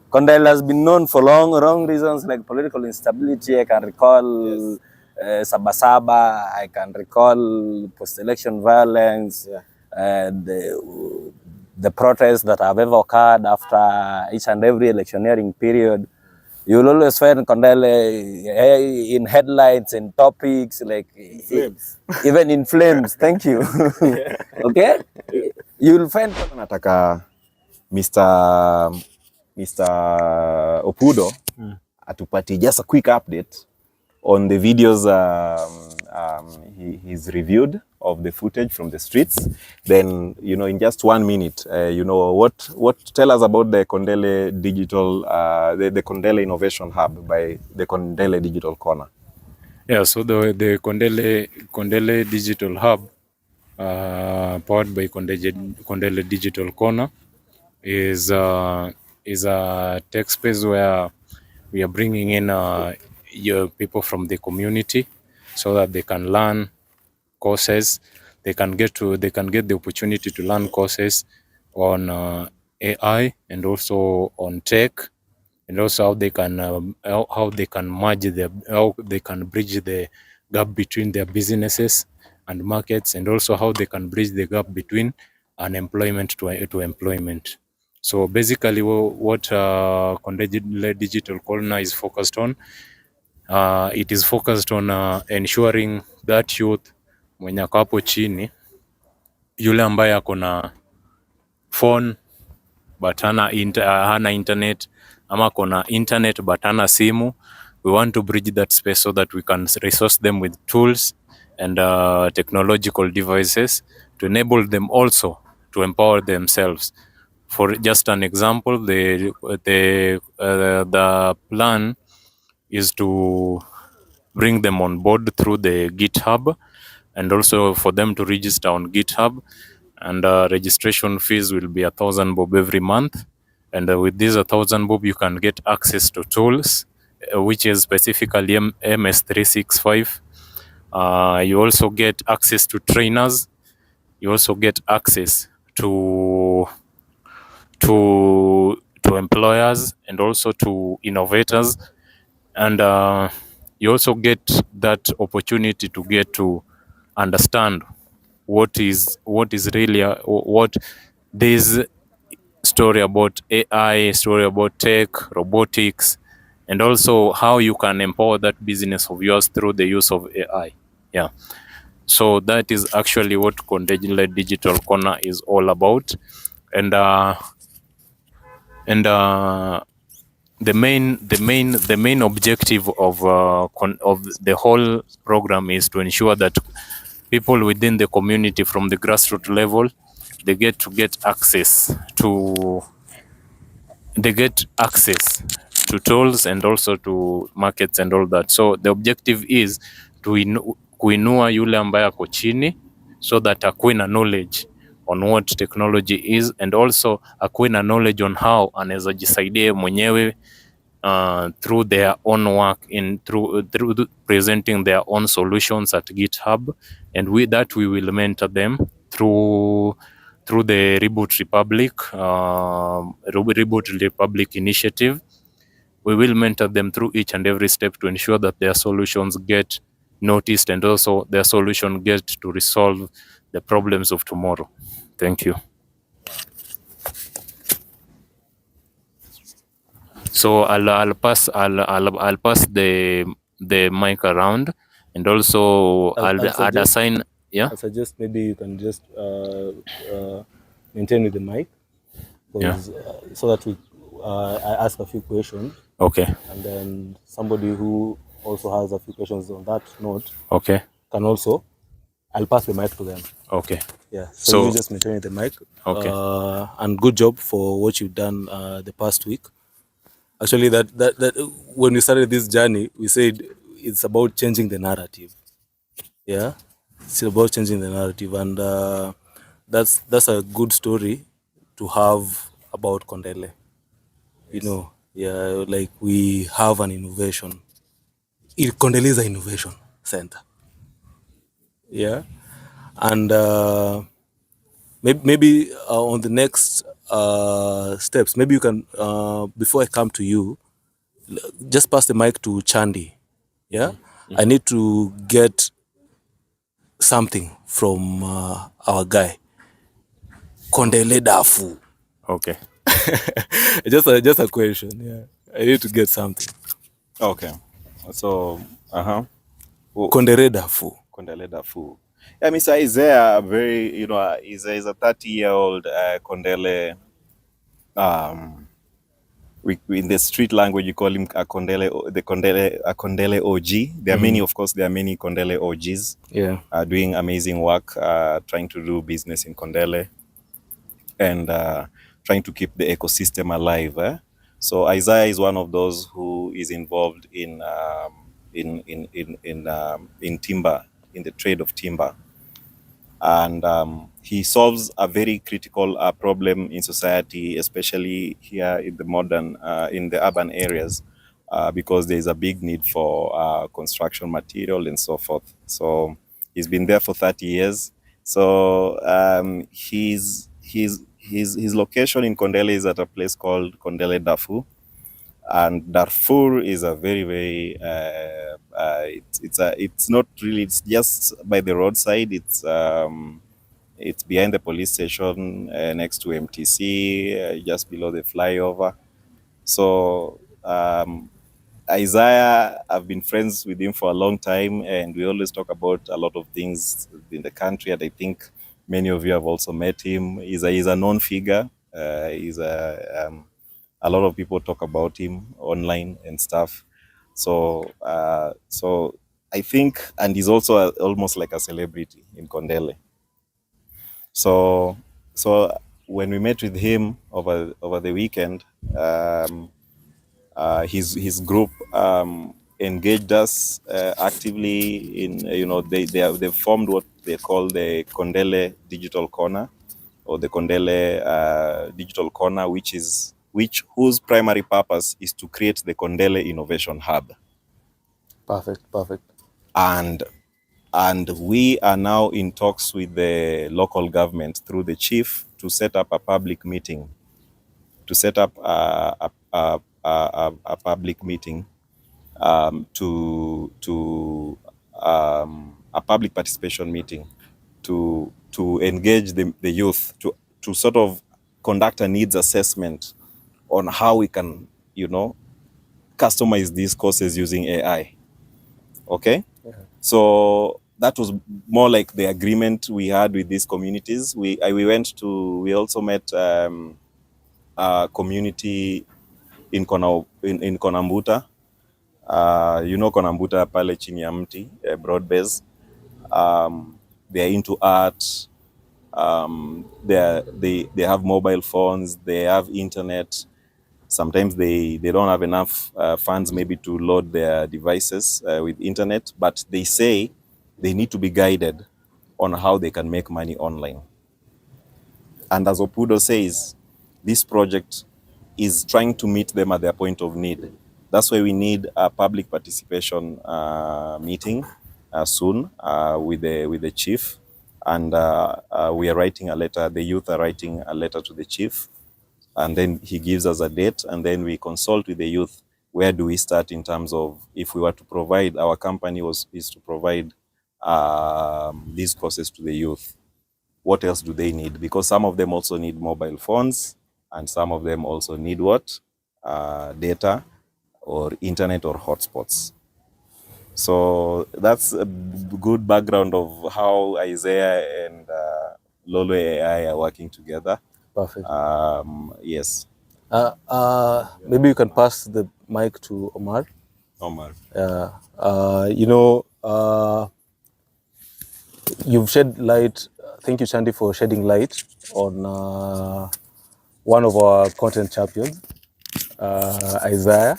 Kondele has been known for wrong reasons like political instability. I can recall Sabasaba. I can recall post-election violence. Yeah. The protests that have ever occurred after each and every electioneering period. You will always find Kondele in headlines and topics like In flames. even in flames. Thank you. Okay, you will find. Nataka Mr. Opudo atupatie just a quick update on the videos he's reviewed of the footage from the streets. Then, in just 1 minute, what tell us about the Kondele Digital, the Kondele Innovation Hub by the Kondele Digital Corner. Yeah, so the Kondele Digital Hub, powered by Kondele Digital Corner, is a tech space where we are bringing in your people from the community so that they can learn courses. They can get the opportunity to learn courses on AI and also on tech, and also how they can bridge the gap between their businesses and markets, and also how they can bridge the gap between unemployment to employment. So basically, what Kondele Digital Corner is focused on, it is focused on ensuring that youth mwenye ako hapo chini, yule ambaye ako na phone but hana internet, ama kona internet but hana simu. We want to bridge that space so that we can resource them with tools and technological devices to enable them also to empower themselves. For just an example, the plan is to bring them on board through the GitHub, and also for them to register on GitHub, and registration fees will be 1,000 bob every month. And with this 1,000 bob, you can get access to tools, which is specifically MS365. You also get access to trainers. You also get access to employers and also to innovators, and you also get that opportunity to get to understand what is really what this story about AI, story about tech, robotics, and also how you can empower that business of yours through the use of AI. Yeah. So that is actually what Kondele Digital Corner is all about. And the main objective of the whole program is to ensure that people within the community from the grassroots level, they get access to tools and also to markets and all that. So the objective is to kuinua yule ambaye ako chini, so that akuwe na knowledge on what technology is, and also akuwe na knowledge on how anaweza jisaidia mwenyewe through their own work, through presenting their own solutions at GitHub. And with that, we will mentor them through the Reboot Republic initiative. We will mentor them through each and every step to ensure that their solutions get noticed, and also their solution get to resolve the problems of tomorrow. Thank you. So I'll pass the mic around, and also I'll assign. Yeah. I suggest maybe you can just maintain with the mic, so that I ask a few questions. Okay. And then somebody who also has a few questions on that note. Okay. Can also. I'll pass the mic to them. Okay. Yeah. So you just maintain the mic. Okay. And good job for what you've done the past week. Actually, that when we started this journey, we said it's about changing the narrative. Yeah, it's about changing the narrative, and that's a good story to have about Kondele. Like we have an innovation. Kondele is an innovation center. Yeah, and maybe on the next steps. Maybe you can, before I come to you, just pass the mic to Chandi. Yeah, I need to get something from our guy Kondele Dafu. Okay. Just a question. Yeah, I need to get something. Okay. So, oh, Kondele Dafu. Kondele Dafu. Yeah, Mr. Isaiah, very, is a 30-year-old Kondele. In the street language, you call him a Kondele OG. There are many, of course, there are many Kondele OGs. Yeah. Doing amazing work, trying to do business in Kondele, and trying to keep the ecosystem alive. So Isaiah is one of those who is involved in timber, in the trade of timber, and he solves a very critical problem in society, especially here in the in the urban areas, because there is a big need for construction material and so forth. So he's been there for 30 years. So his location in Kondele is at a place called Kondele Dafu. And Darfur is a very, very it's not really, it's just by the roadside. It's behind the police station, next to MTC, just below the flyover. So Isaiah, I've been friends with him for a long time, and we always talk about a lot of things in the country. And I think many of you have also met him. He's a known figure. A lot of people talk about him online and stuff. So I think, and he's also almost like a celebrity in Kondele. So when we met with him over the weekend, his group engaged us actively in, they've formed what they call the Kondele Digital Corner, or the Kondele Digital Corner, whose primary purpose is to create the Kondele Innovation Hub. Perfect. And we are now in talks with the local government through the chief to set up a public meeting, a public meeting, a public participation meeting to engage the youth, to sort of conduct a needs assessment on how we can, customize these courses using AI. Okay? Yeah. So that was more like the agreement we had with these communities. We also met a community in Konambuta. Konambuta pale chini ya mti, broad base. They're into art. They have mobile phones. They have internet. Sometimes they don't have enough funds maybe to load their devices with internet, but they say they need to be guided on how they can make money online. And as Opudo says, this project is trying to meet them at their point of need. That's why we need a public participation meeting soon with the chief. And we are writing a letter, the youth are writing a letter to the chief. And then he gives us a date, and then we consult with the youth. Where do we start in terms of, if we were to provide, our company is to provide these courses to the youth, what else do they need? Because some of them also need mobile phones, and some of them also need what? Data or internet or hotspots. So that's a good background of how Isaiah and Lolo AI are working together. Perfect. Yes. Maybe you can pass the mic to Omar. Omar. You've shed light. Thank you, Chandi, for shedding light on one of our content champions, Isaiah,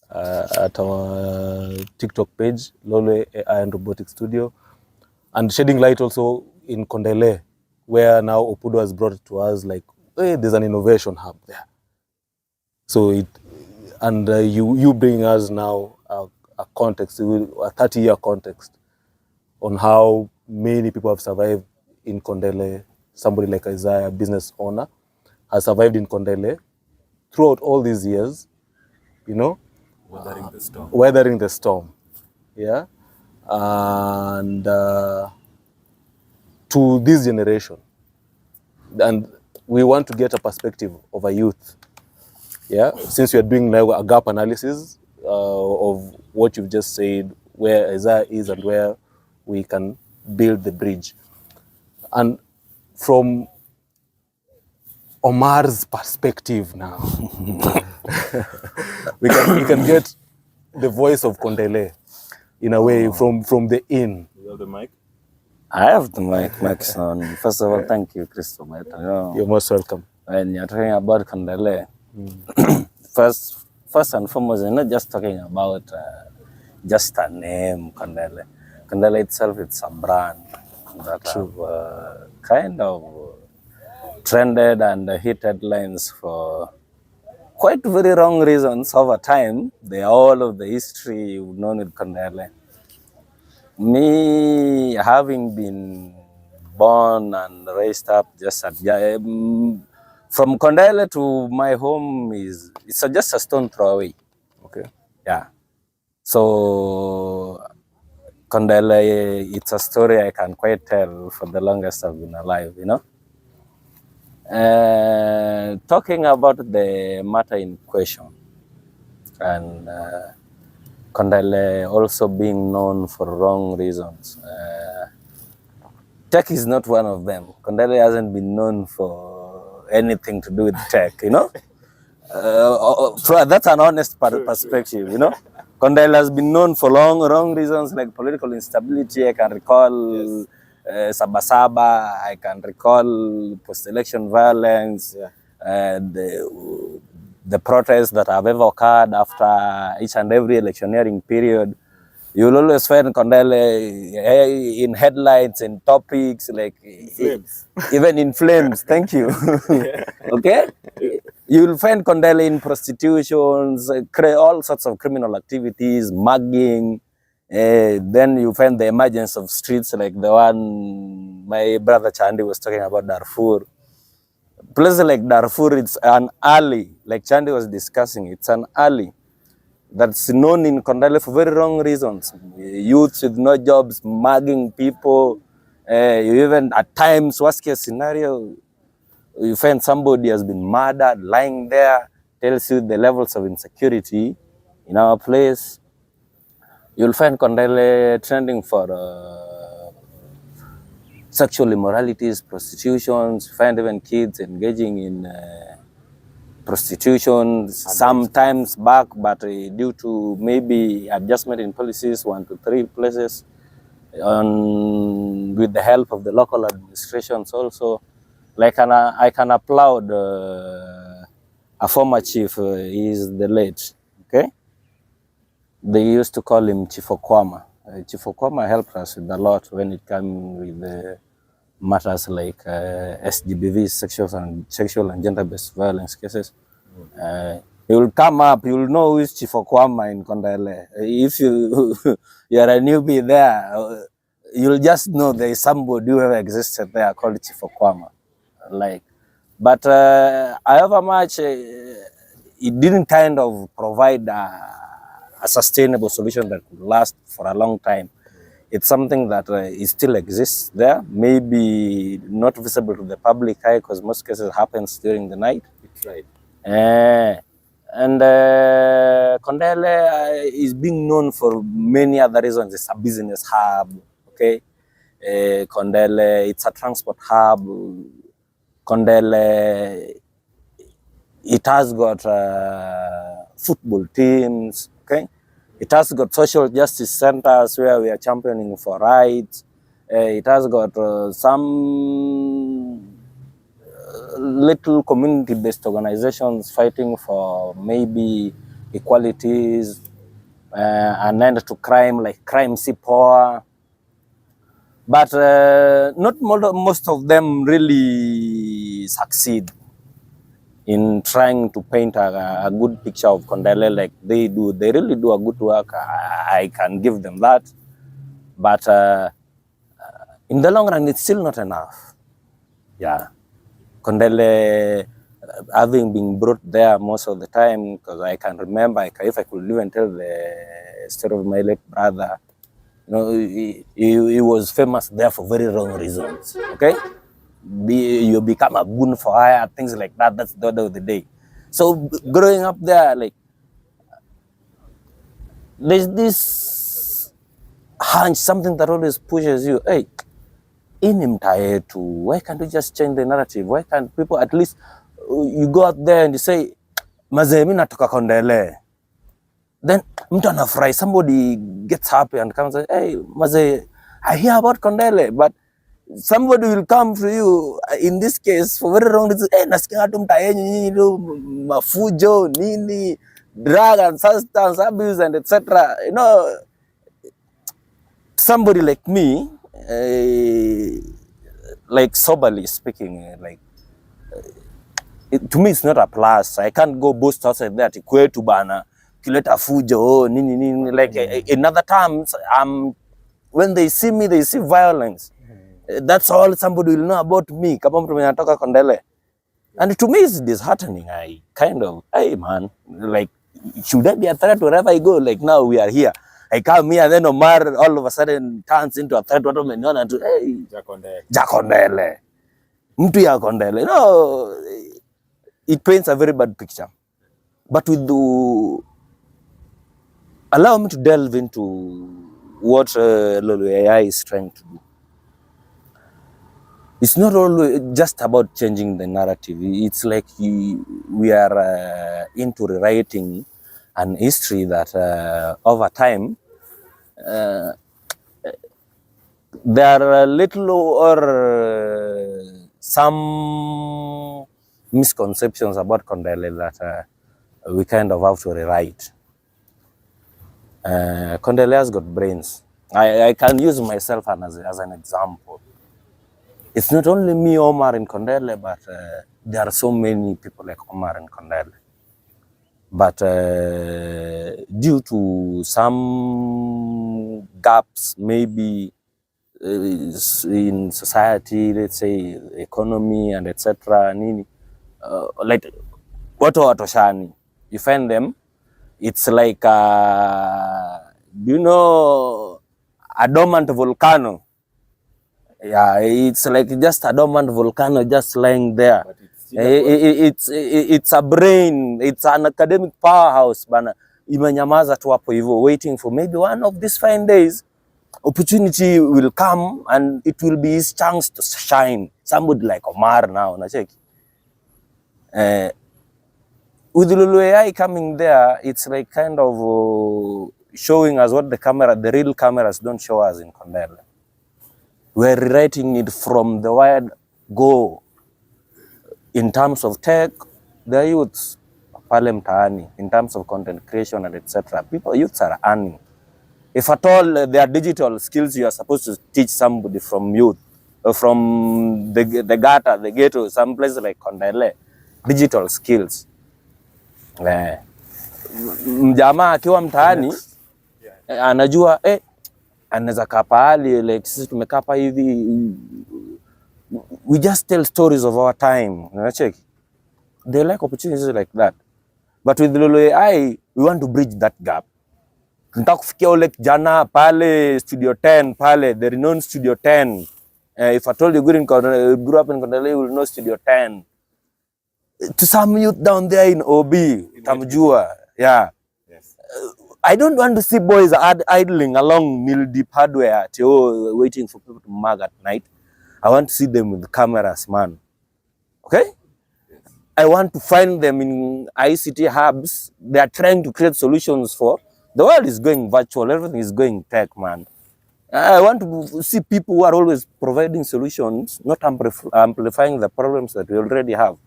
at our TikTok page, Lolo AI and Robotics Studio, and shedding light also in Kondele, where now Opudo has brought it to us, like, hey, there's an innovation hub there. So you bring us now a context, a 30-year context on how many people have survived in Kondele, somebody like Isaiah, business owner, has survived in Kondele throughout all these years, you know, Weathering the storm. weathering the storm. Yeah. And to this generation. And we want to get a perspective of a youth. Yeah. Since we are doing now a gap analysis of what you've just said, where Isaiah is and where we can build the bridge. And from Omar's perspective now, we can get the voice of Kondele in a way from the in. You have the mic? I have the mic on. First of all, thank you, Christopher. You're most welcome. When you're talking about Kondele, first and foremost, you're not just talking about just a name, Kondele. Kondele itself, it's a brand that have kind of trended and hit headlines for quite very wrong reasons over time. They are all of the history you've known with Kondele. Me, having been born and raised up just at from Kondele to my home it's just a stone throw away. Okay. Yeah. So Kondele, it's a story I can quite tell for the longest I've been alive, you know. Talking about the matter in question, and Kondele also being known for wrong reasons. Tech is not one of them. Kondele hasn't been known for anything to do with tech, you know. That's an honest perspective, you know. Kondele has been known for wrong reasons like political instability. I can recall Sabasaba. I can recall post-election violence. The protests that have ever occurred after each and every electioneering period. You'll always find Kondele in headlines and topics like even in flames. Thank you. Okay. You'll find Kondele in prostitutions, all sorts of criminal activities, mugging. Then you find the emergence of streets like the one my brother Chandi was talking about, Darfur. Places like Darfur, it's an alley, like Chandi was discussing, it's an alley that's known in Kondele for very wrong reasons. Youths with no jobs, mugging people. You even, at times, worst case scenario, you find somebody has been murdered, lying there, tells you the levels of insecurity in our place. You'll find Kondele trending for sexual immoralities, prostitutions. You find even kids engaging in prostitution sometimes back, but due to maybe adjustment in policies, 1 to 3 places, with the help of the local administrations also. Like I can applaud a former chief, he is the late, okay? They used to call him Chief Okwama. Chief Okwama helped us with a lot when it came with matters like SGBV, sexual and gender-based violence cases. He will come up, you will know who is Chief Okwama in Kondele. If you are a newbie there, you'll just know there is somebody who ever existed there called Chief Okwama. But however much it didn't kind of provide a sustainable solution that could last for a long time. It's something that it still exists there, maybe not visible to the public eye because most cases happens during the night. It's right. And Kondele is being known for many other reasons. It's a business hub, okay? Kondele, it's a transport hub. Kondele, it has got football teams, okay? It has got social justice centers where we are championing for rights. It has got some little community-based organizations fighting for maybe equalities, an end to crime, like Crime Sipoa. But not most of them really succeed in trying to paint a good picture of Kondele like they do. They really do a good work. I can give them that. But in the long run, it's still not enough. Yeah. Kondele, having been brought there most of the time, because I can remember, if I could even tell the story of my late brother, you know, he was famous there for very wrong reasons. Okay, you become a goon for hire, things like that. That's the order of the day. So growing up there, like, there's this hunch, something that always pushes you. Hey, in him tired too. Why can't we just change the narrative? Why can't people at least you go out there and you say, "Mazee, mimi natoka Kondele." Then mtu anafurahi, somebody gets happy and comes and say, "Hey, Mazee, I hear about Kondele," but somebody will come to you in this case for very wrong reasons. Hey, nasikia tu mtaa yenyu nyinyi ndio mafujo nini, drug and substance abuse and etc. You know, somebody like me, like soberly speaking, like to me it's not a plus. I can't go boast outside that kwetu bana kileta fujo nini nini, like in other terms, when they see me they see violence. That's all somebody will know about me kama mtu mwenye anatoka Kondele. And to me it's disheartening. I kind of, hey man, like, should I be a threat wherever I go? Like, now we are here, I come here, then Omar all of a sudden turns into a threat. Watu wameniona tu, hey, Jakondele, mtu ya Kondele. No, it paints a very bad picture. But with the, allow me to delve into what Lolo AI is trying to do. It's not always just about changing the narrative. It's like we are into rewriting an history that over time there are little or some misconceptions about Kondele that we kind of have to rewrite. Kondele has got brains. I can use myself as an example. It's not only me, Omar, in Kondele, but there are so many people like Omar in Kondele. But due to some gaps, maybe in society, let's say economy and etc., like watu watoshani, you find them, it's like you know, a dormant volcano. Yeah, it's like just a dormant volcano just lying there. It's a brain, it's an academic powerhouse bana, imenyamaza tu hapo hivyo, waiting for maybe one of these fine days opportunity will come and it will be his chance to shine. Somebody like Omar now, unacheki. With Lulu AI coming there, it's like kind of showing us what the real cameras don't show us in Kondele. We're rewriting it from the word go. In terms of tech, the youths pale mtaani, in terms of content creation and etc. Youths are earning. If at all there are digital skills you are supposed to teach somebody from youth, from the gutter, the ghetto, some place like Kondele, digital skills. Mjamaa akiwa mtaani anajua anaweza kaa pahali, like sisi tumekaa hapa hivi, we just tell stories of our time, unacheki. They like opportunities like that. But with Lolo AI, we want to bridge that gap. Tunataka kufikia ule kijana pale Studio 10 pale, the renowned Studio 10. If I told you grew up in Kondele, you will know Studio 10. To some youth down there in OB, tamjua, yeah. Yes. I don't want to see boys idling along Mill Deep Hardware, waiting for people to mug at night. I want to see them with cameras, man. Okay? I want to find them in ICT hubs. They are trying to create solutions for. The world is going virtual. Everything is going tech, man. I want to see people who are always providing solutions, not amplifying the problems that we already have.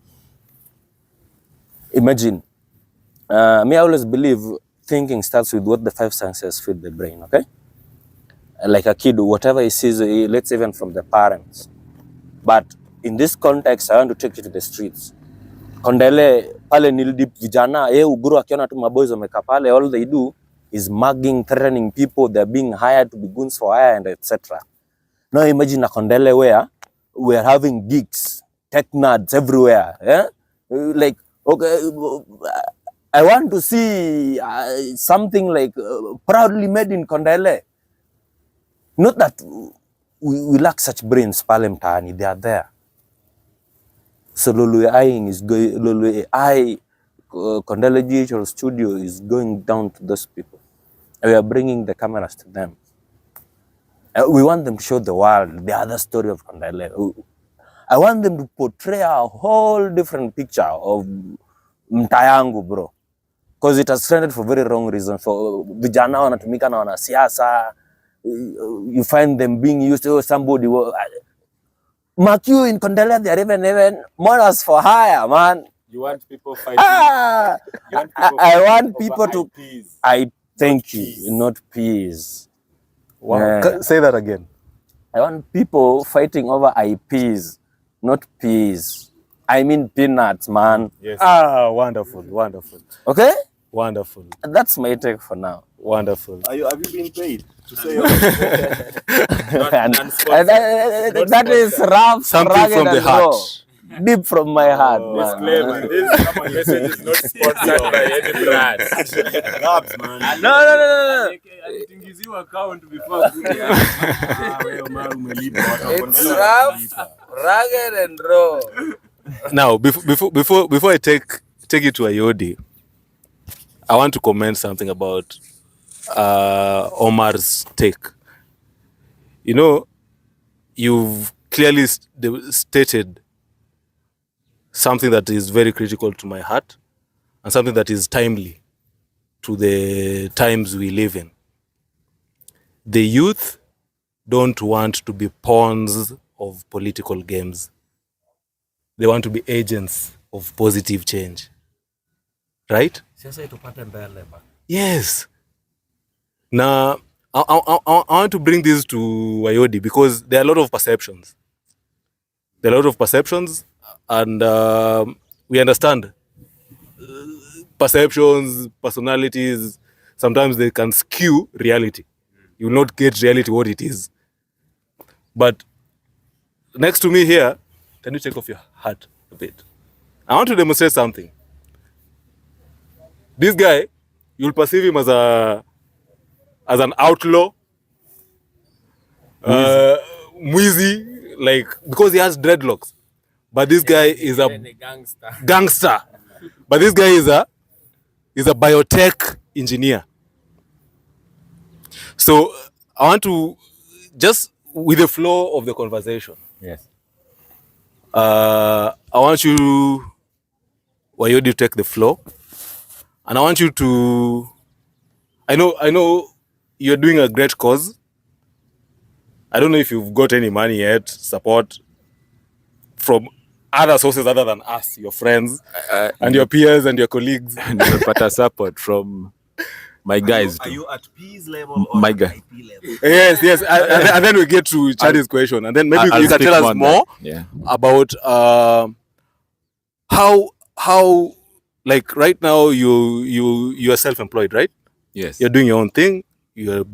Imagine. Me, I always believe thinking starts with what the 5 senses feed the brain, okay? Like a kid, whatever he sees, let's even from the parents. But in this context, I want to take you to the streets. Kondele, pale nilidip vijana, uguru akiona tu maboys wameka pale, all they do is mugging, threatening people, they're being hired to be goons for hire and etc. Now imagine a Kondele where we're having geeks, tech nerds everywhere, Like, okay, I want to see something like proudly made in Kondele. Not that we lack such brains pale mtaani, they are there. So Lulu AI Kondele Digital Studio is going down to those people. We are bringing the cameras to them. We want them to show the world the other story of Kondele. I want them to portray a whole different picture of mtayangu, bro. Because it has trended for very wrong reasons. For vijana wanatumika na wanasiasa. You find them being used to somebody. Mark you in Kondele, they are even models for hire, man. You want people fighting? I want people to. IPs. I thank Not you, peace. not peace. Wow. Yeah. Say that again. I want people fighting over IPs, not peas. I mean peanuts, man. Yes. Ah, wonderful, wonderful, Okay? wonderful, That's my take for now. wonderful. Have you been paid to say And that is rough, Something rugged, from the and heart. raw. Deep from my heart, man. Disclaimer, this message is not sponsored by any brand. Rabs, man. No. Alitingiziwa account before It's rough, rugged, and raw. Now, before I take it to Ayodi, I want to comment something about Omar's take. You know, you've clearly stated something that is very critical to my heart and something that is timely to the times we live in. The youth don't want to be pawns of political games. They want to be agents of positive change. Right? Yes. Now, I want to bring this to Wayodi because there are a lot of perceptions. And we understand perceptions, personalities, sometimes they can skew reality. You will not get reality what it is. But next to me here, can you take off your hat a bit? I want to demonstrate something. This guy, you'll perceive him as an outlaw, mwizi, like, because he has dreadlocks. But this guy is a gangster. But this guy is a biotech engineer. So I want to, just with the flow of the conversation. Yes. I want you, Wayodi, to take the floor. And I want you to, I know you're doing a great cause. I don't know if you've got any money yet, support from other sources other than us, your friends, and your peers and your colleagues. Nimepata support from my guys. Are you at P's level or My at guy. IP level? Yes. And then we get to Chadi's question. And then maybe I'll you can speak tell us on more that. Yeah. about how like right now you are self-employed, right? Yes. You're doing your own thing. You're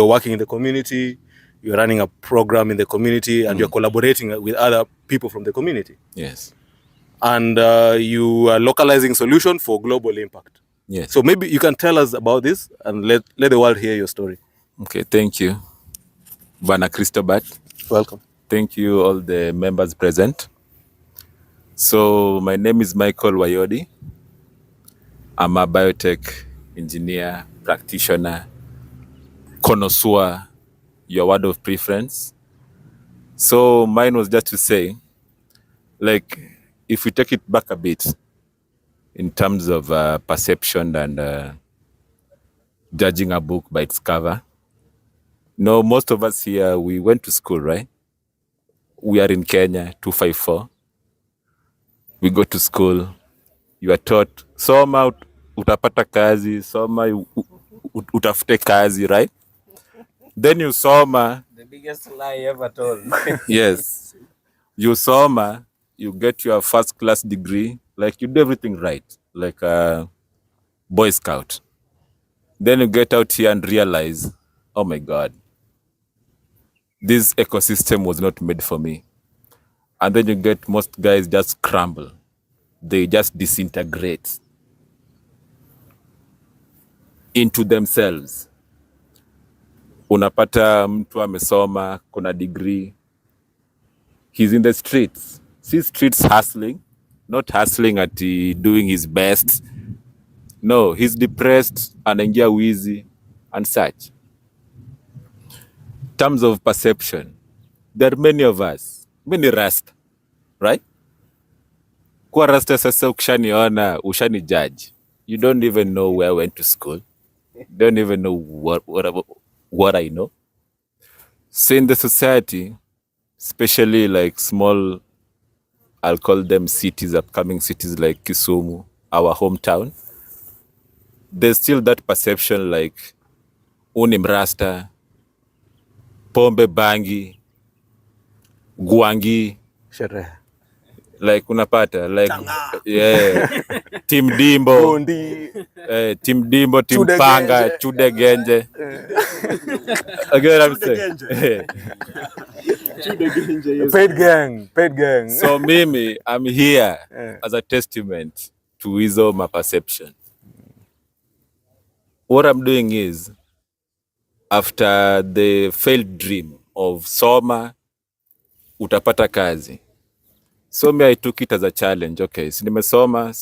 working in the community. You're running a program in the community, and you're collaborating with other people from the community. Yes. And you are localizing solution for global impact. Yes. So maybe you can tell us about this and let the world hear your story. Okay. Thank you, Bana Christobert. Welcome. Thank you, all the members present. So my name is Michael Wayodi. I'm a biotech engineer, practitioner, connoisseur, your word of preference. So mine was just to say, like, if we take it back a bit in terms of perception and judging a book by its cover. No, most of us here, we went to school, right? We are in Kenya, 254. We go to school. You are taught, soma utapata kazi, soma utafute kazi, right? Then you soma. The biggest lie ever told. Yes. You soma, you get your first class degree, like you do everything right, like a Boy Scout. Then you get out here and realize, oh my God, this ecosystem was not made for me. And then you get most guys just crumble. they just disintegrate into themselves. Unapata mtu amesoma, kuna degree, he's in the streets. See streets hustling, not hustling at doing his best. No, he's depressed, anaingia wizi and such. In terms of perception, there are many of us, many rasta, right? Kwa rasta sasa ukishaniona, ushani judge. You don't even know where I went to school. You don't even know what I know. So in the society, especially like small, I'll call them cities, upcoming cities like Kisumu, our hometown, there's still that perception like uni mrasta, pombe bangi, guangi, Sherehe. like unapata like yeah, Team Dimbo, Team Dimbo, Team Chude Panga, Genje. Chude Genje. Again, I'm saying. Paid gang. So mimi, I'm here as a testament to hizo my perception. What I'm doing is, after the failed dream of soma, utapata kazi. So me, I took it as a challenge. Okay, si nimesoma,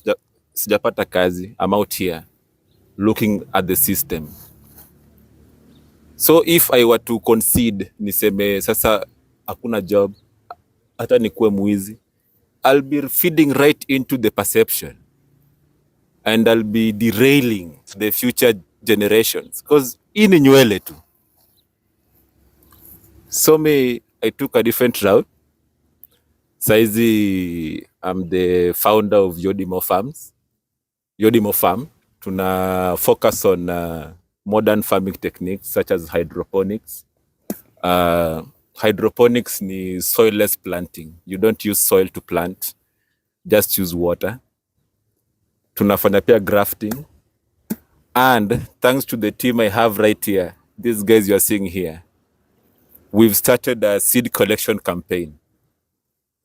sijapata kazi. I'm out here looking at the system. So if I were to concede, niseme sasa hakuna job, hata nikuwe mwizi, I'll be feeding right into the perception. And I'll be derailing the future generations. Because hii ni nywele tu. So me, I took a different route. Saizi, I'm the founder of Yodimo Farms. Yodimo Farm. Tuna focus on modern farming techniques such as hydroponics. Hydroponics ni soilless planting. You don't use soil to plant. Just use water. Tunafanya pia grafting. And thanks to the team I have right here, these guys you are seeing here, we've started a seed collection campaign.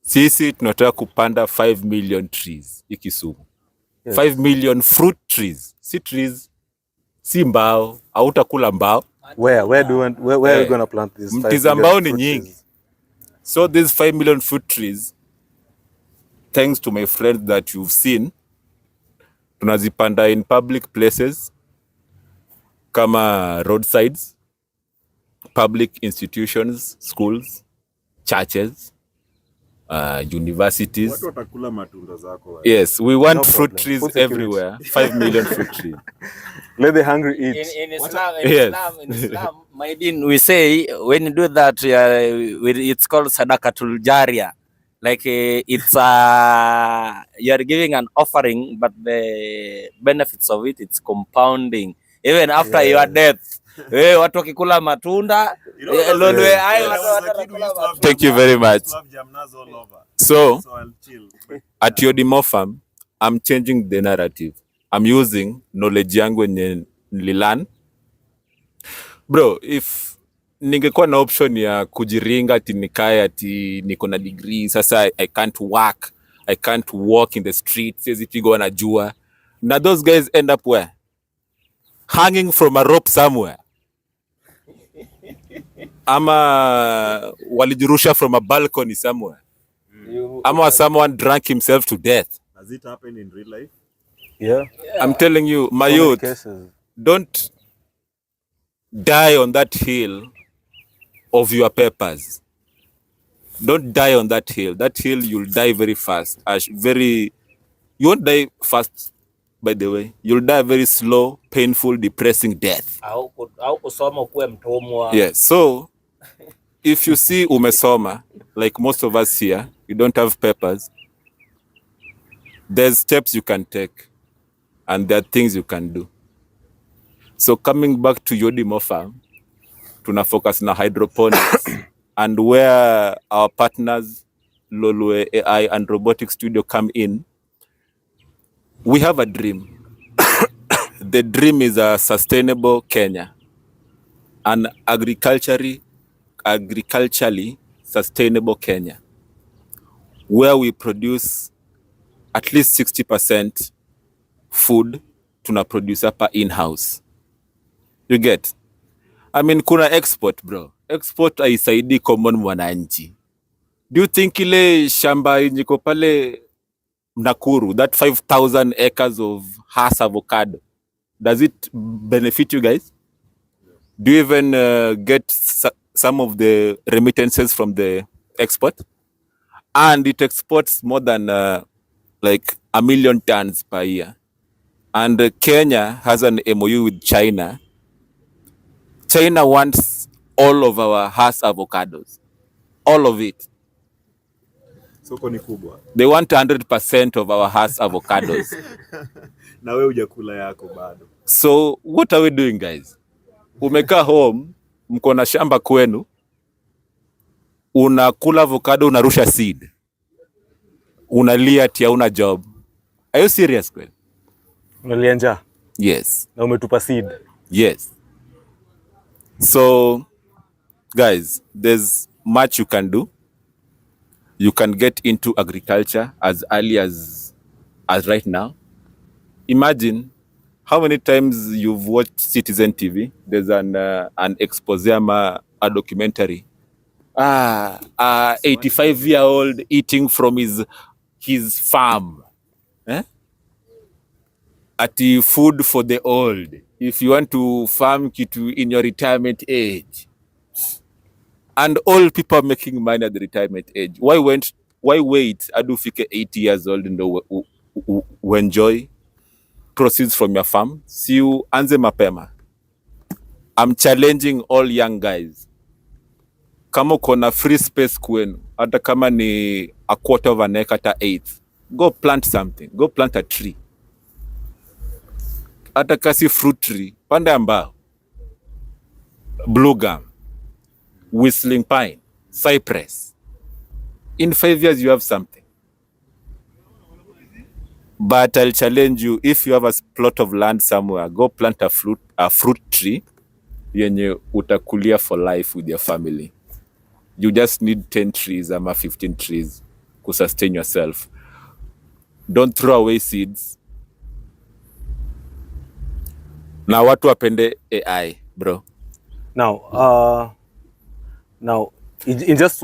Sisi tunataka kupanda 5 million trees Kisumu. Yes. 5 million fruit trees. Si trees, si mbao, hautakula mbao. Where are you going to plant these 5 million mbao ni nyingi. So these 5 million fruit trees, thanks to my friends that you've seen, tunazipanda in public places kama roadsides, public institutions, schools, churches, universities. Watu watakula matunda zako. Yes, we want No fruit problem. trees Food everywhere. 5 million fruit trees. Let the hungry eat. In Yes. Islam, my deen, we say when you do that, it's called sadaqatul jariyah. Like it's you are giving an offering, but the benefits of it, it's compounding even after your death. Watu wakikula matunda. Thank you very much. So at Yodimo Farm, I'm changing the narrative. I'm using knowledge yangu yenye nililearn. Bro, if ningekuwa na option ya kujiringa ati nikae ati niko na degree, sasa I can't work, I can't walk in the streets, siwezi pigwa na jua. Now those guys end up where? Hanging from a rope somewhere. Ama walijirusha from a balcony somewhere. Ama someone drank himself to death. Has it happened in real life? Yeah. I'm telling you, my youth, don't die on that hill of your papers. Don't die on that hill. That hill, you'll die very fast. You won't die fast, by the way. You'll die very slow, painful, depressing death. Yes. So, if you see umesoma, like most of us here, you don't have papers, there's steps you can take, and there are things you can do. So coming back to Yodimo Farm, tuna focus na hydroponics and where our partners, Lolwe AI and Robotic Studio come in, we have a dream. The dream is a sustainable Kenya, an agriculturally sustainable Kenya, where we produce at least 60% food tuna produce hapa in-house. You get? I mean, kuna export, bro. Export haisaidii common mwananchi. Do you think ile shamba yenye iko pale Nakuru, that 5,000 acres of Hass avocado, does it benefit you guys? Do you even get some of the remittances from the export? And it exports more than like 1 million tons per year. And Kenya has an MOU with China. China wants all of our Hass avocados. All of it. Soko ni kubwa. They want 100% of our Hass avocados. Na wewe hujakula yako bado. So what are we doing, guys? Umekaa home, mko na shamba kwenu, unakula avocado, unarusha seed, unalia ati hauna job. Are you serious kweli? Unalia njaa Yes. na umetupa seed. Yes. So, guys, there's much you can do. You can get into agriculture as early as right now. Imagine how many times you've watched Citizen TV. There's an expose, a documentary. 85-year-old eating from his farm. Ati food for the old. If you want to farm kitu in your retirement age. And all people are making money at the retirement age. Why wait adu fike 80 years old and enjoy proceeds from your farm? Si you anze mapema. I'm challenging all young guys. Kama uko na free space kwenu, hata kama ni a quarter of an acre, hata 8, go plant something. Go plant a tree. Hata kasi fruit tree, panda mbao, blue gum, whistling pine, cypress. In 5 years you have something. But I'll challenge you, if you have a plot of land somewhere, go plant a fruit tree yenye utakulia for life with your family. You just need 10 trees ama 15 trees to sustain yourself. Don't throw away seeds. Na watu wapende AI, bro. Now, in just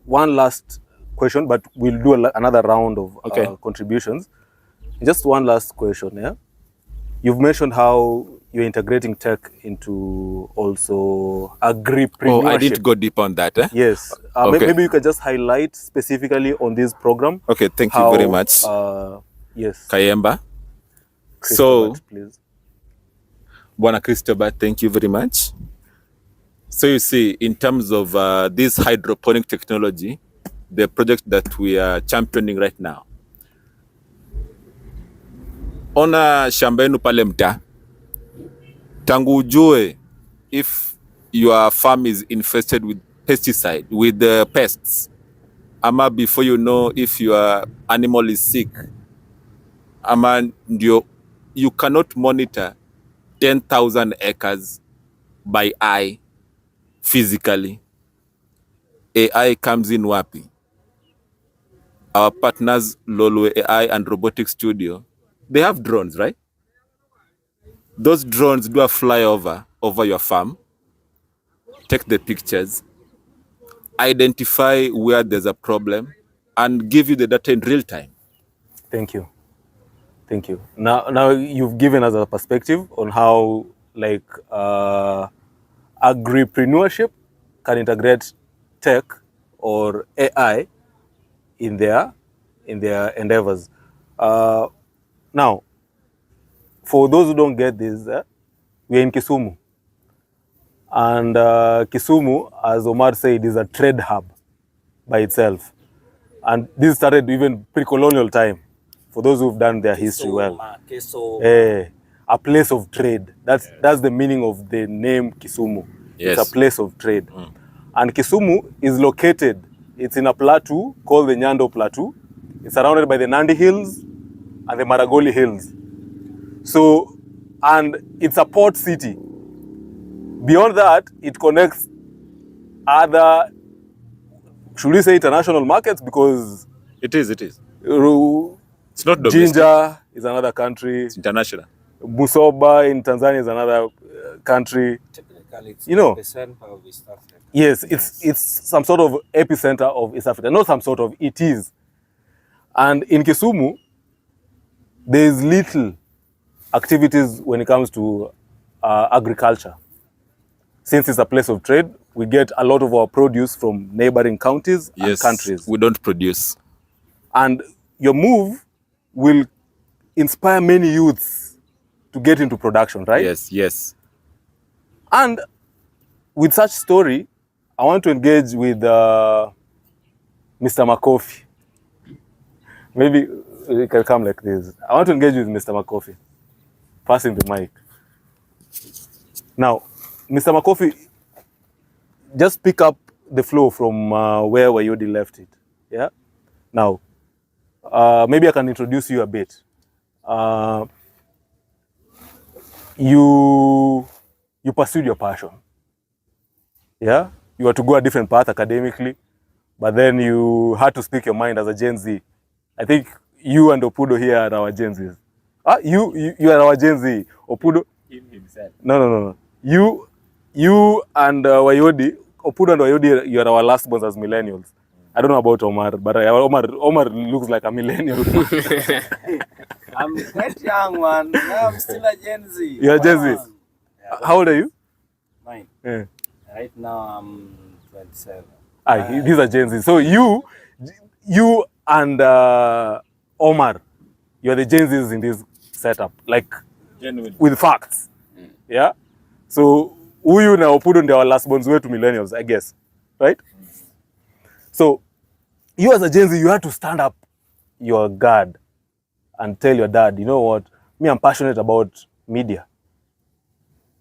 one last question, but we'll do another round of contributions. Just one last question, yeah? You've mentioned how you're integrating tech into also agripreneurship. Oh, I didn't go deep on that, eh? Yes. Okay. Maybe you can just highlight specifically on this program. Okay, thank you very much. Yes. Kayemba. Christopher, please. Bwana Christopher, thank you very much. So you see, in terms of this hydroponic technology, the project that we are championing right now, ona shamba yenu pale mtaa, tangu ujue if your farm is infested with pesticide, with pests, ama before you know if your animal is sick, ama ndio, you cannot monitor 10,000 acres by eye, physically. AI comes in wapi? Our partners, Lolwe AI and Robotic Studio, they have drones, right? Those drones do a flyover over your farm, take the pictures, identify where there's a problem, and give you the data in real time. Thank you. Thank you. Now you've given us a perspective on how agripreneurship can integrate tech or AI in their endeavors. Now, for those who don't get this, we're in Kisumu. And Kisumu, as Omar said, is a trade hub by itself. And this started even pre-colonial time, for those who've done their history well. A place of trade. That's the meaning of the name Kisumu. Yes. It's a place of trade. And Kisumu is located, it's in a plateau called the Nyando Plateau. It's surrounded by the Nandi Hills and the Maragoli Hills. So, and it's a port city. Beyond that, it connects other, should we say international markets? Because It is. It's not domestic. Ginger is another country. It's international. Busoba in Tanzania is another country. Technically, it's You know, the center of East Africa. Yes, it's some sort of epicenter of East Africa. Not some sort of, it is. And in Kisumu, there is little activities when it comes to agriculture. Since it's a place of trade, we get a lot of our produce from neighboring counties and Yes, countries. we don't produce. And your move will inspire many youths to get into production, right? Yes, yes. And with such story, I want to engage with Mr. Makofi. Maybe we can come like this. I want to engage with Mr. Makofi. Passing the mic. Now, Mr. Makofi, just pick up the flow from where Wayodi left it. Yeah. Now, maybe I can introduce you a bit. You pursued your passion. Yeah. You were to go a different path academically, but then you had to speak your mind as a Gen Z. I think you and Opudo here are our Gen Zs. You are our Gen Z. Opudo? Him himself. No. You and Wayodi, Opudo and Wayodi, you are our last ones as millennials. I don't know about Omar, but Omar looks like a millennial. I'm quite young, man. Now I'm still a Gen Z. You're a Gen Z? Yeah, How old are you? mine. Yeah. Right now I'm 27. These are Gen Z. So you and Omar, you're the Gen Zs in this setup, like Genuine. with facts. Yeah. So huyu na Opudo ndio our last bonds to millennials, I guess, right? So you as a Gen Z, you had to stand up your guard and tell your dad, you know what, me, I'm passionate about media.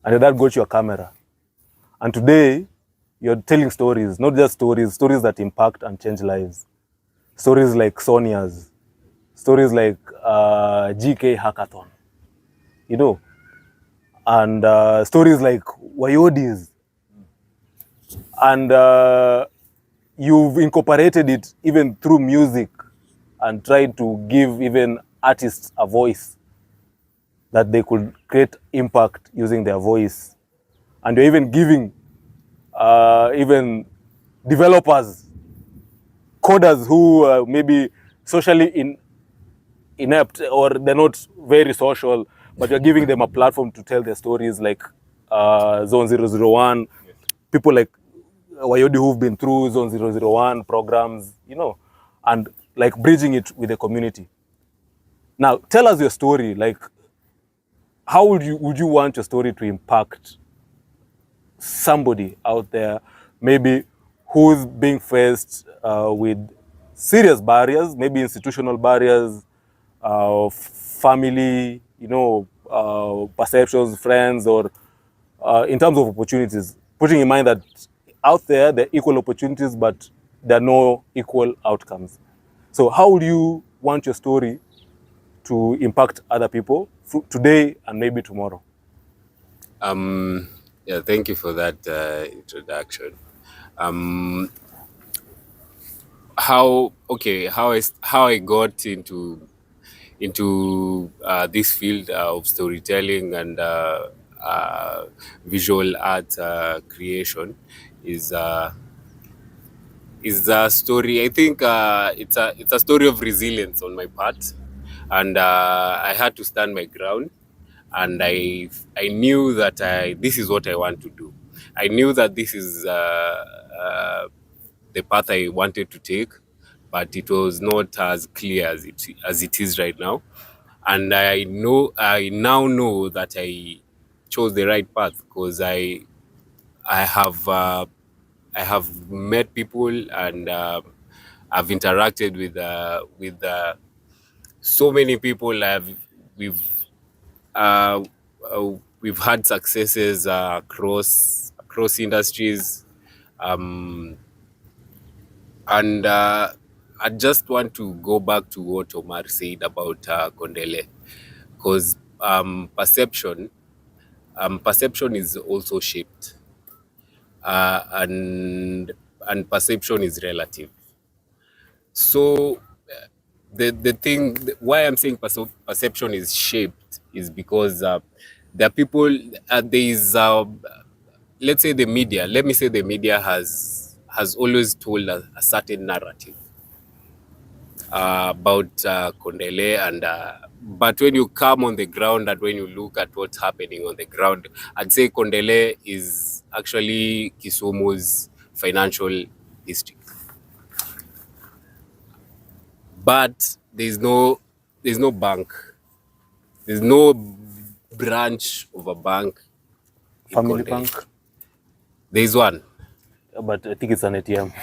And your dad got you a camera. And today, you're telling stories, not just stories that impact and change lives. Stories like Sonia's, stories like GK Hackathon, you know, and stories like Wayodi's. And you've incorporated it even through music and tried to give even artists a voice, that they could create impact using their voice. And you're even giving even developers, coders who maybe socially inept, or they're not very social, but you're giving them a platform to tell their stories, like Zone 001, people like Wayodi who've been through Zone 001 programs, you know, and like bridging it with the community. Now, tell us your story. Like, how would you want your story to impact somebody out there, maybe who's being faced with serious barriers, maybe institutional barriers, family, you know, perceptions, friends, or in terms of opportunities, putting in mind that out there are equal opportunities, but there are no equal outcomes. So how would you want your story to impact other people today and maybe tomorrow? Yeah, thank you for that introduction. How I got into this field of storytelling and visual art creation is a story. I think it's a story of resilience on my part, and I had to stand my ground. And I knew that this is what I want to do. I knew that this is the path I wanted to take, but it was not as clear as it is right now. And I now know that I chose the right path, because I have met people, and I've interacted with so many people. Uh, we've had successes across industries, and I just want to go back to what Omar said about Kondele, because perception is also shaped, and perception is relative. So the thing why I'm saying perception is shaped is because there are people, there is let's say the media, let me say the media has always told a certain narrative about Kondele, and but when you come on the ground and when you look at what's happening on the ground, I'd say Kondele is actually Kisumu's financial district. But there's no bank. There's no branch of a bank in Family Kondele. Bank, There's one. but I think it's an ATM.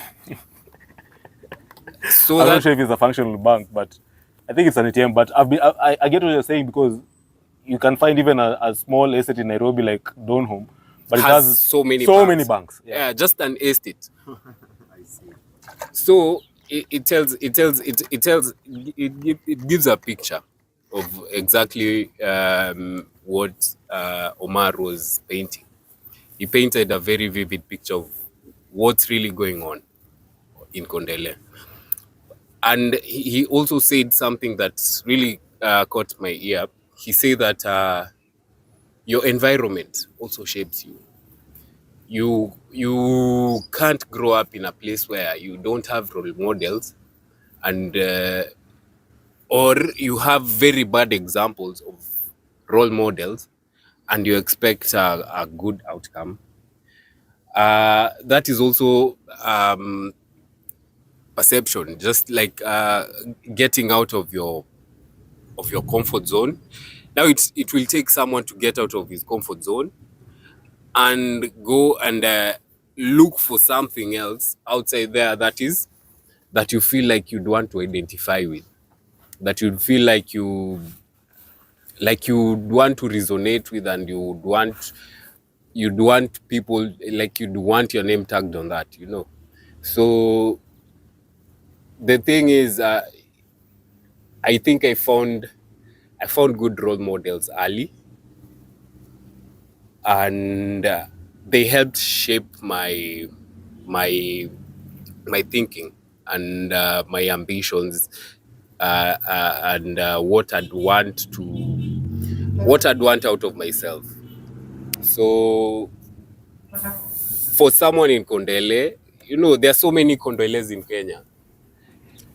So I'm that not sure if it's a functional bank, but I think it's an ATM. But I get what you're saying, because you can find even a small estate in Nairobi like Donholm, but it has so many banks. Yeah, just an estate. So it gives a picture of exactly what Omar was painting. He painted a very vivid picture of what's really going on in Kondele. And he also said something that really caught my ear. He said that your environment also shapes you. You can't grow up in a place where you don't have role models, and or you have very bad examples of role models, and you expect a good outcome. That is also perception, just like getting out of your comfort zone. Now it will take someone to get out of his comfort zone and go and look for something else outside there that you feel like you'd want to identify with, that you'd feel like you want to resonate with, and you'd want people, like you'd want your name tagged on that, you know. So the thing is, I think I found good role models early, and they helped shape my thinking and my ambitions, and what I'd want out of myself. So for someone in Kondele, you know, there are so many Kondeles in Kenya.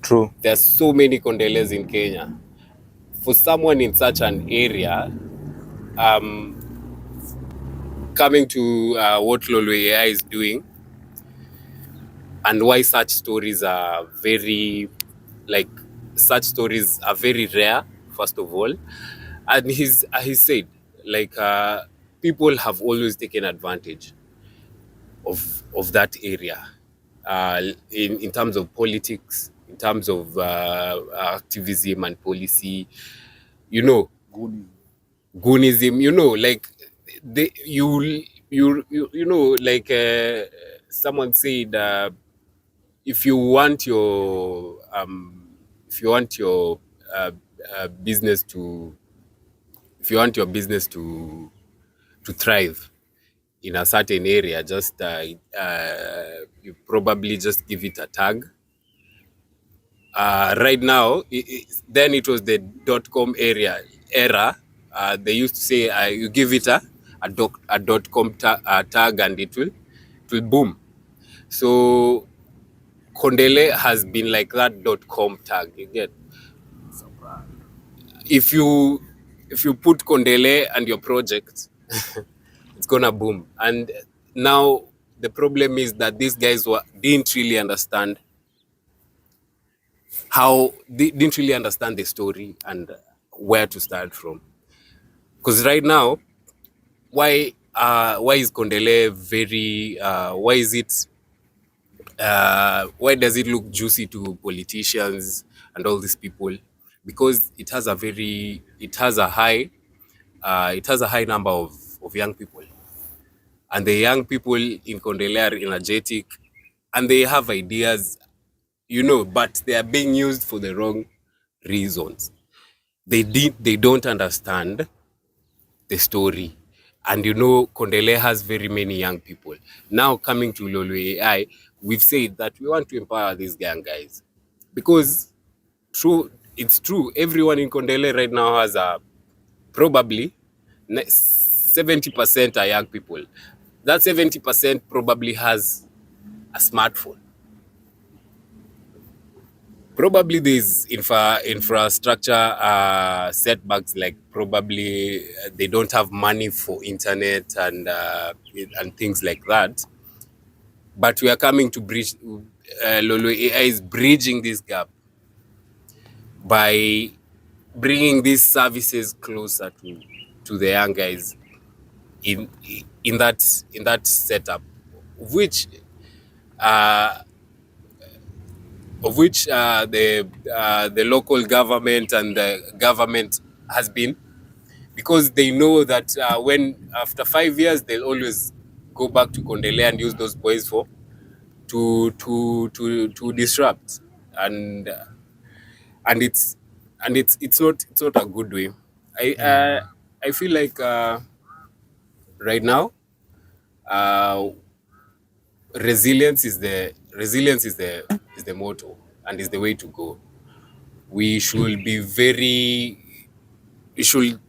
True. There are so many Kondeles in Kenya. For someone in such an area, coming to what Lolo AI is doing, and why such stories are very rare, first of all. And he said, like, people have always taken advantage of that area, in terms of politics, in terms of activism and policy, you know, goonism, you know, like you know, like someone said, if you want your business to thrive in a certain area, just you probably just give it a tag. Right now, then it was the .com era. They used to say, you give it a .com tag, and it will boom. So Kondele has been like that .com tag. You get, if you put Kondele and your project, it's gonna boom. And now the problem is that these guys didn't really understand the story and where to start from. Because right now, why is Kondele very why does it look juicy to politicians and all these people? Because it has a high number of young people, and the young people in Kondele are energetic, and they have ideas, you know, but they are being used for the wrong reasons. They don't understand the story. And you know, Kondele has very many young people. Now coming to Lolo AI, we've said that we want to empower these young guys, because it's true. Everyone in Kondele right now has probably 70% are young people. That 70% probably has a smartphone. Probably there's infrastructure setbacks, like probably they don't have money for internet and things like that. But we are coming to bridge. Lolo AI is bridging this gap by bringing these services closer to the young guys in that setup, of which the local government and the government has been, because they know that when after 5 years they'll always go back to Kondele and use those boys for to disrupt, and it's not a good way. I feel like right now resilience is the motto and is the way to go. We should be very we should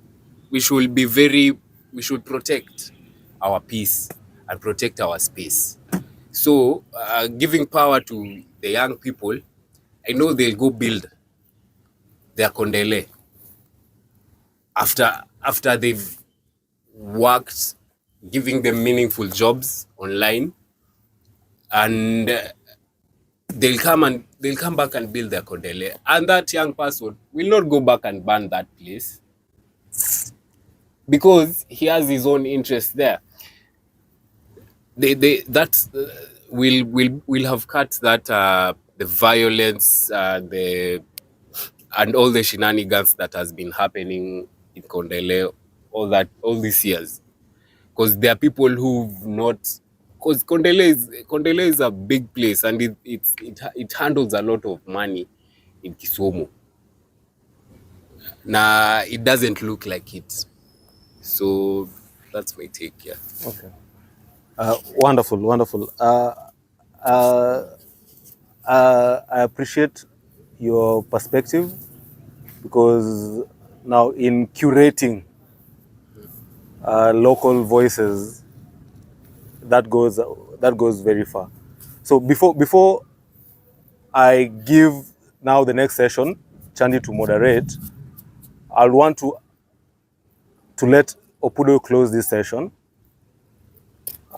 we should be very we should protect our peace and protect our space. So giving power to the young people, I know they'll go build their Kondele after they've worked, giving them meaningful jobs online, and they'll come back and build their Kondele, and that young person will not go back and burn that place because he has his own interest there. That will have cut that the violence, and all the shenanigans that has been happening in Kondele all these years, because there are people who've not, because Kondele is a big place and it handles a lot of money in Kisumu. Nah, it doesn't look like it. So that's my take. Yeah. Okay. Wonderful. I appreciate your perspective, because now in curating local voices, that goes very far. So before I give now the next session, Chandi, to moderate, I'll want to let Opudo close this session,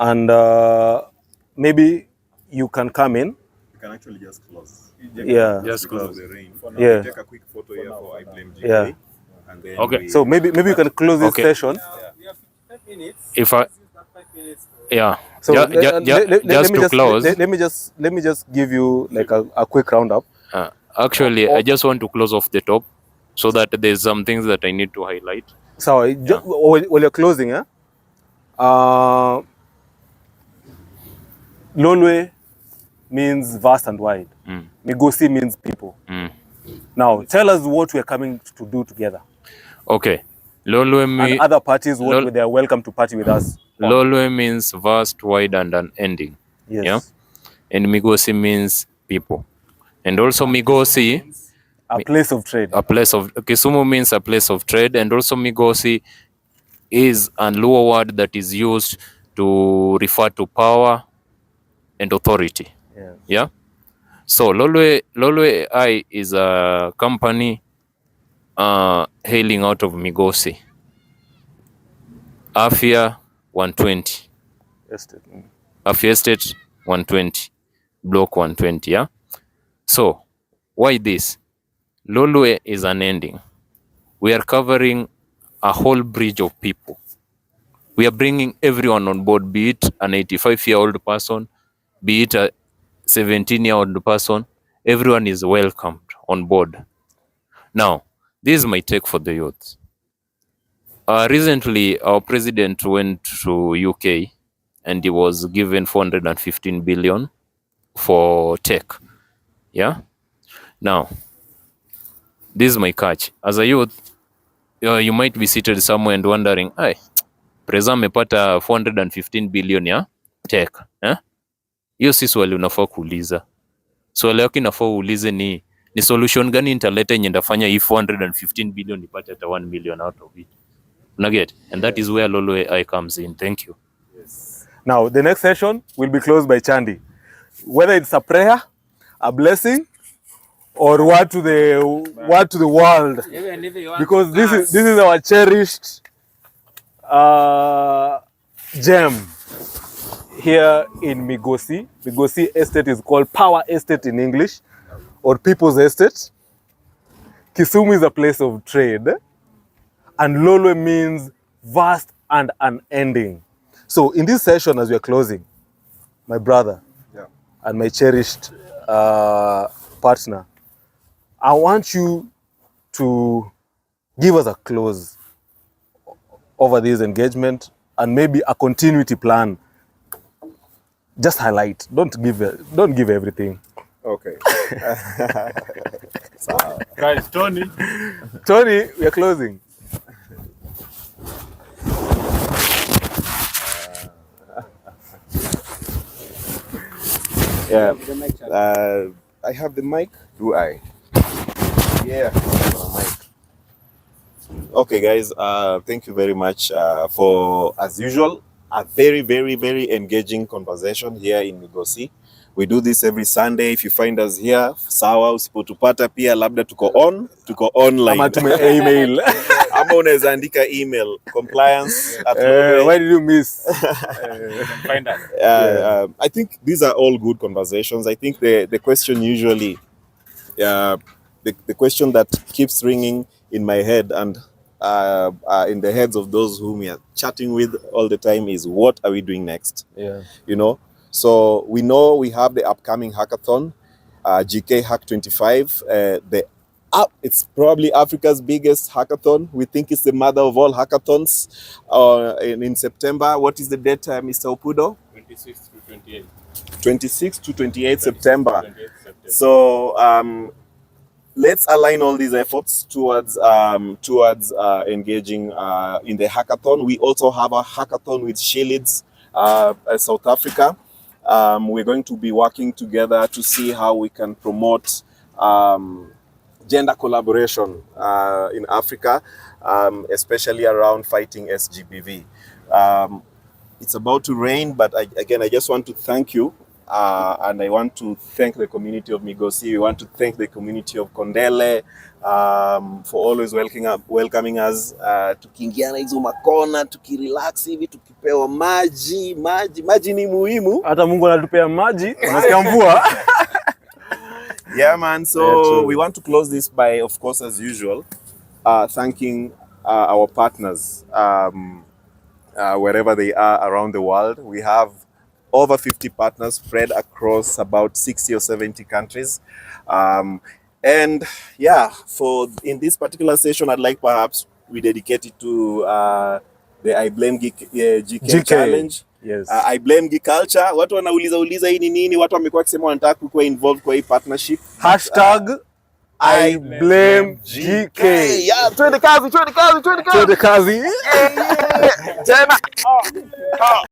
and maybe you can come in. You can actually just close. Yeah. Just close the rain. For now, Yeah. take a quick photo here for I Blame GK. Yeah. And then Okay. So maybe you can close this Okay. session. If I, yeah, So just to close, let me just give you like a quick roundup. actually, I just want to close off the top so that there's some things that I need to highlight. So while you're closing, Lolwe means vast and wide. Migosi means people. Now, tell us what we're coming to do together. Okay, Lolwe And other parties, they are welcome to party with us. Lolwe means vast, wide, and unending. Yes. Yeah, and Migosi means people, and also Migosi, A place of trade. Kisumu means a place of trade, and also Migosi is a Luo word that is used to refer to power and authority. Yes. Yeah. So Lolwe AI is a company hailing out of Migosi. Afia 120. Estate. Afia Estate 120. Block 120, yeah? So, why this? Lolwe is an ending. We are covering a whole bridge of people. We are bringing everyone on board, be it an 85-year-old person, be it a 17-year-old person. Everyone is welcomed on board. Now, this is my take for the youth. Recently, our president went to UK and he was given 415 billion for tech. Yeah? Now, this is my catch. As a youth, you might be seated somewhere and wondering, "Ay, Preza amepata 415 billion ya tech." Hiyo si swali unafaa kuuliza. Swali yako inafaa uulize ni ni solution gani nitaleta yenye ndafanya hii 415 billion nipate hata 1 million out of it. Una get? And that is where Lolo AI comes in. Thank you. Now, the next session will be closed by Chandi. Whether it's a prayer, a blessing, or word to the world, because this is our cherished gem here in Migosi. Migosi Estate is called Power Estate in English, or People's Estate. Kisumu is a place of trade, and Lolo means vast and unending. So in this session, as we are closing, my brother and my cherished partner, I want you to give us a close over this engagement and maybe a continuity plan. Just highlight. Don't give everything. Okay. Guys, Tony, we are closing. Yeah. I have the mic. Do I? Yeah. Mic. Okay, guys. Thank you very much for, as usual, a very, very, very engaging conversation here in Migosi. We do this every Sunday. If you find us here, sawa. Usipotupata pia labda tuko online. Ama tume email. Ama unaweza andika email compliance at why did you miss? Find us. I think these are all good conversations. I think the question usually, the question that keeps ringing in my head and in the heads of those whom we are chatting with all the time is, what are we doing next? Yeah. You know, so we know we have the upcoming hackathon, GK Hack 25. It's probably Africa's biggest hackathon. We think it's the mother of all hackathons. In September, what is the date, Mr. Opudo? 26 to 28. 26 to 28 September. So let's align all these efforts towards engaging in the hackathon. We also have a hackathon with Shilids, South Africa. We're going to be working together to see how we can promote gender collaboration in Africa, especially around fighting SGBV. It's about to rain, but again, I just want to thank you. And I want to thank the community of Migosi. We want to thank the community of Kondele for always welcoming us. Tukiingiana hizo makona, tukirelax hivi, tukipewa maji ni muhimu. Hata Mungu anatupea maji, unasikia mvua. Yeah, man. So we want to close this by, of course, as usual, thanking our partners wherever they are around the world. We have over 50 partners spread across about 60 or 70 countries. And yeah, in this particular session, I'd like perhaps we dedicate it to the I Blame GK Challenge. Yes. I Blame Geek Culture. Watu wanauliza hii ni nini? Watu wamekuwa kusema wanataka kuwa involved kwa hii partnership. Hashtag I Blame GK. Yeah, twende kazi. Twende kazi. Tena.